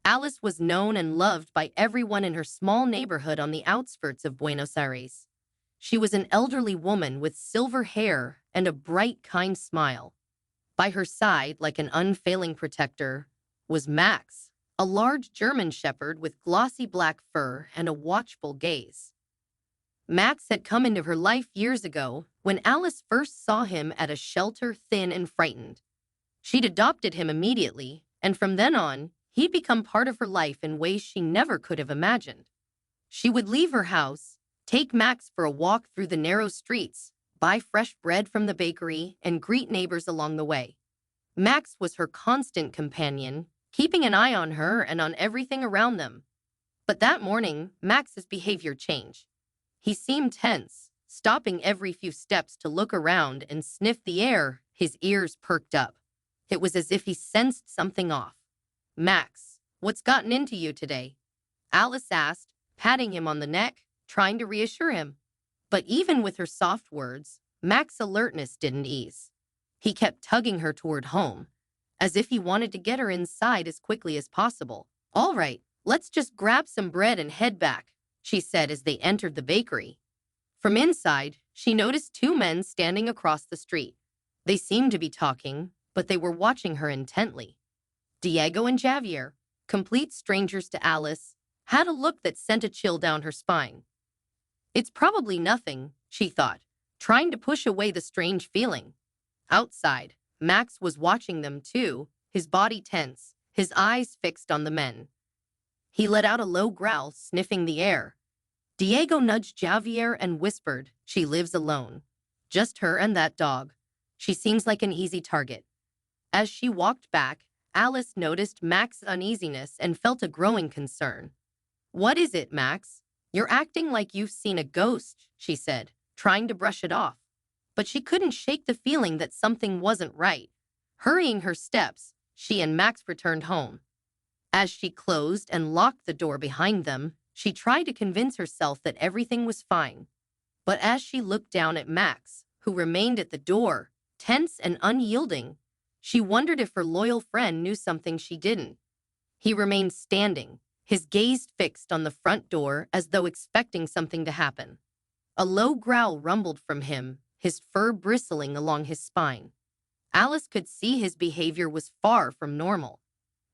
Alice was known and loved by everyone in her small neighborhood on the outskirts of Buenos Aires. She was an elderly woman with silver hair and a bright, kind smile. By her side, like an unfailing protector, was Max, a large German shepherd with glossy black fur and a watchful gaze. Max had come into her life years ago when Alice first saw him at a shelter, thin and frightened. She'd adopted him immediately, and from then on, he'd become part of her life in ways she never could have imagined. She would leave her house, take Max for a walk through the narrow streets, buy fresh bread from the bakery, and greet neighbors along the way. Max was her constant companion, keeping an eye on her and on everything around them. But that morning, Max's behavior changed. He seemed tense, stopping every few steps to look around and sniff the air, his ears perked up. It was as if he sensed something off. "Max, what's gotten into you today?" Alice asked, patting him on the neck, trying to reassure him. But even with her soft words, Max's alertness didn't ease. He kept tugging her toward home, as if he wanted to get her inside as quickly as possible. "All right, let's just grab some bread and head back," she said as they entered the bakery. From inside, she noticed two men standing across the street. They seemed to be talking, but they were watching her intently. Diego and Javier, complete strangers to Alice, had a look that sent a chill down her spine. It's probably nothing, she thought, trying to push away the strange feeling. Outside, Max was watching them too, his body tense, his eyes fixed on the men. He let out a low growl, sniffing the air. Diego nudged Javier and whispered, "She lives alone. Just her and that dog. She seems like an easy target." As she walked back, Alice noticed Max's uneasiness and felt a growing concern. "What is it, Max? You're acting like you've seen a ghost," she said, trying to brush it off. But she couldn't shake the feeling that something wasn't right. Hurrying her steps, she and Max returned home. As she closed and locked the door behind them, she tried to convince herself that everything was fine. But as she looked down at Max, who remained at the door, tense and unyielding, she wondered if her loyal friend knew something she didn't. He remained standing, his gaze fixed on the front door as though expecting something to happen. A low growl rumbled from him, his fur bristling along his spine. Alice could see his behavior was far from normal.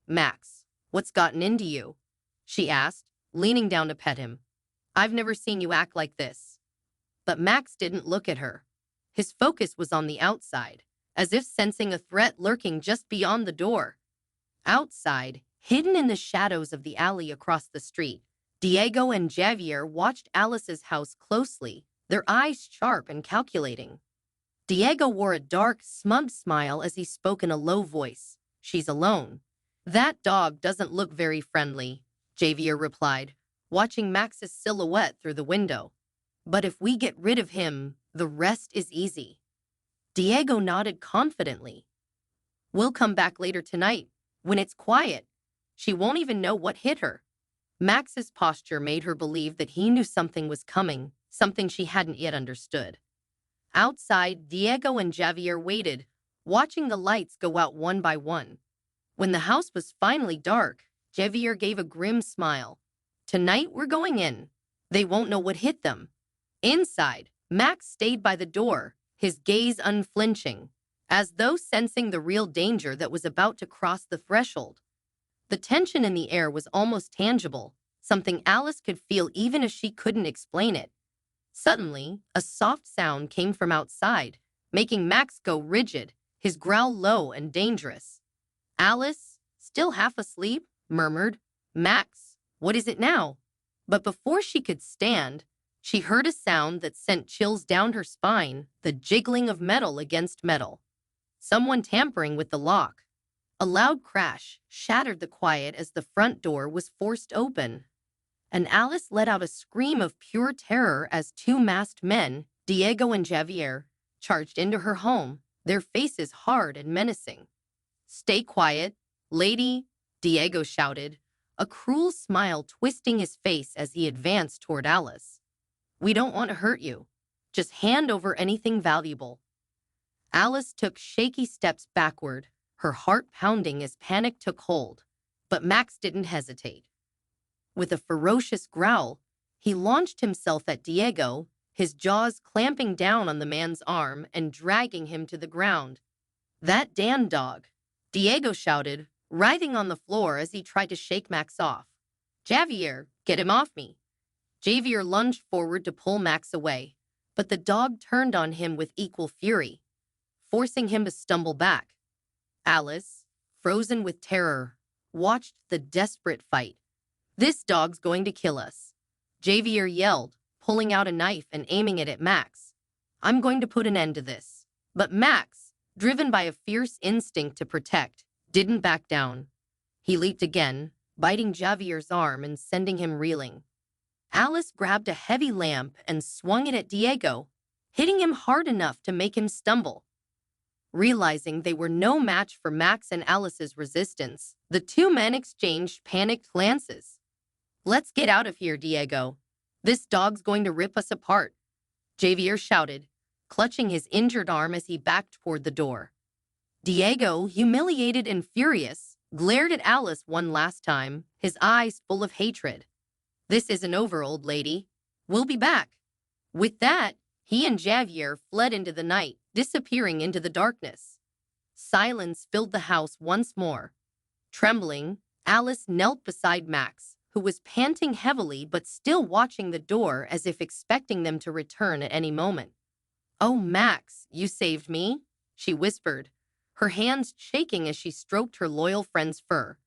"Max, what's gotten into you?" she asked, leaning down to pet him. "I've never seen you act like this." But Max didn't look at her. His focus was on the outside, as if sensing a threat lurking just beyond the door. Outside, hidden in the shadows of the alley across the street, Diego and Javier watched Alice's house closely, their eyes sharp and calculating. Diego wore a dark, smug smile as he spoke in a low voice. "She's alone." "That dog doesn't look very friendly," Javier replied, watching Max's silhouette through the window. "But if we get rid of him, the rest is easy." Diego nodded confidently. "We'll come back later tonight, when it's quiet. She won't even know what hit her." Max's posture made her believe that he knew something was coming, something she hadn't yet understood. Outside, Diego and Javier waited, watching the lights go out one by one. When the house was finally dark, Javier gave a grim smile. "Tonight we're going in. They won't know what hit them." Inside, Max stayed by the door, his gaze unflinching, as though sensing the real danger that was about to cross the threshold. The tension in the air was almost tangible, something Alice could feel even if she couldn't explain it. Suddenly, a soft sound came from outside, making Max go rigid, his growl low and dangerous. Alice, still half asleep, murmured, "Max, what is it now?" But before she could stand, she heard a sound that sent chills down her spine, the jiggling of metal against metal. Someone tampering with the lock. A loud crash shattered the quiet as the front door was forced open, and Alice let out a scream of pure terror as two masked men, Diego and Javier, charged into her home, their faces hard and menacing. "Stay quiet, lady," Diego shouted, a cruel smile twisting his face as he advanced toward Alice. "We don't want to hurt you. Just hand over anything valuable." Alice took shaky steps backward, her heart pounding as panic took hold. But Max didn't hesitate. With a ferocious growl, he launched himself at Diego, his jaws clamping down on the man's arm and dragging him to the ground. "That damn dog," Diego shouted, writhing on the floor as he tried to shake Max off. "Javier, get him off me." Javier lunged forward to pull Max away, but the dog turned on him with equal fury, forcing him to stumble back. Alice, frozen with terror, watched the desperate fight. "This dog's going to kill us," Javier yelled, pulling out a knife and aiming it at Max. "I'm going to put an end to this." But Max, driven by a fierce instinct to protect, didn't back down. He leaped again, biting Javier's arm and sending him reeling. Alice grabbed a heavy lamp and swung it at Diego, hitting him hard enough to make him stumble. Realizing they were no match for Max and Alice's resistance, the two men exchanged panicked glances. "Let's get out of here, Diego. This dog's going to rip us apart," Javier shouted, clutching his injured arm as he backed toward the door. Diego, humiliated and furious, glared at Alice one last time, his eyes full of hatred. "This isn't over, old lady. We'll be back." With that, he and Javier fled into the night, disappearing into the darkness. Silence filled the house once more. Trembling, Alice knelt beside Max, who was panting heavily but still watching the door as if expecting them to return at any moment. "Oh, Max, you saved me," she whispered, her hands shaking as she stroked her loyal friend's fur.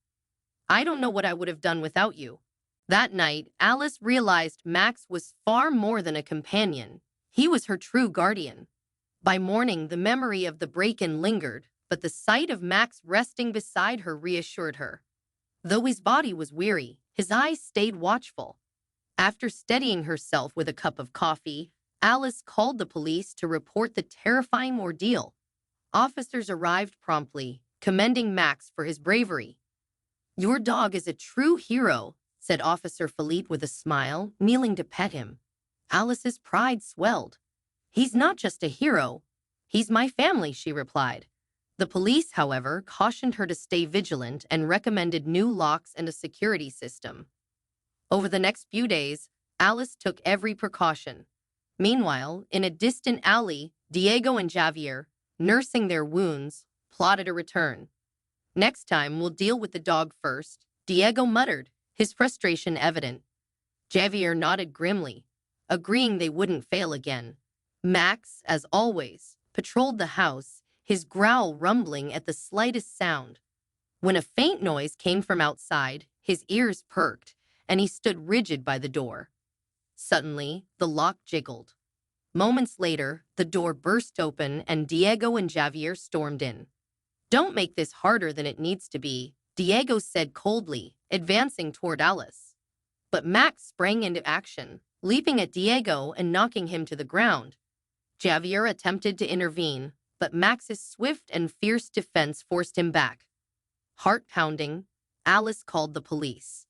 "I don't know what I would have done without you." That night, Alice realized Max was far more than a companion. He was her true guardian. By morning, the memory of the break-in lingered, but the sight of Max resting beside her reassured her. Though his body was weary, his eyes stayed watchful. After steadying herself with a cup of coffee, Alice called the police to report the terrifying ordeal. Officers arrived promptly, commending Max for his bravery. "Your dog is a true hero," said Officer Philippe with a smile, kneeling to pet him. Alice's pride swelled. "He's not just a hero. He's my family," she replied. The police, however, cautioned her to stay vigilant and recommended new locks and a security system. Over the next few days, Alice took every precaution. Meanwhile, in a distant alley, Diego and Javier, nursing their wounds, plotted a return. "Next time, we'll deal with the dog first," Diego muttered, his frustration evident. Javier nodded grimly, agreeing they wouldn't fail again. Max, as always, patrolled the house, his growl rumbling at the slightest sound. When a faint noise came from outside, his ears perked, and he stood rigid by the door. Suddenly, the lock jiggled. Moments later, the door burst open and Diego and Javier stormed in. "Don't make this harder than it needs to be," Diego said coldly, advancing toward Alice. But Max sprang into action, leaping at Diego and knocking him to the ground. Javier attempted to intervene, but Max's swift and fierce defense forced him back. Heart pounding, Alice called the police.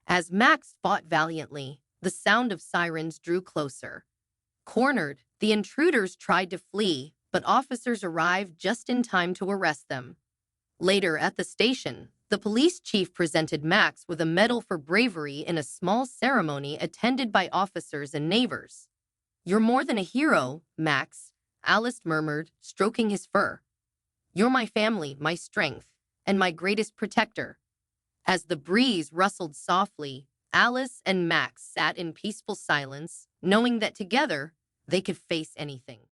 As Max fought valiantly, the sound of sirens drew closer. Cornered, the intruders tried to flee, but officers arrived just in time to arrest them. Later at the station, the police chief presented Max with a medal for bravery in a small ceremony attended by officers and neighbors. "You're more than a hero, Max," Alice murmured, stroking his fur. "You're my family, my strength, and my greatest protector." As the breeze rustled softly, Alice and Max sat in peaceful silence, knowing that together they could face anything.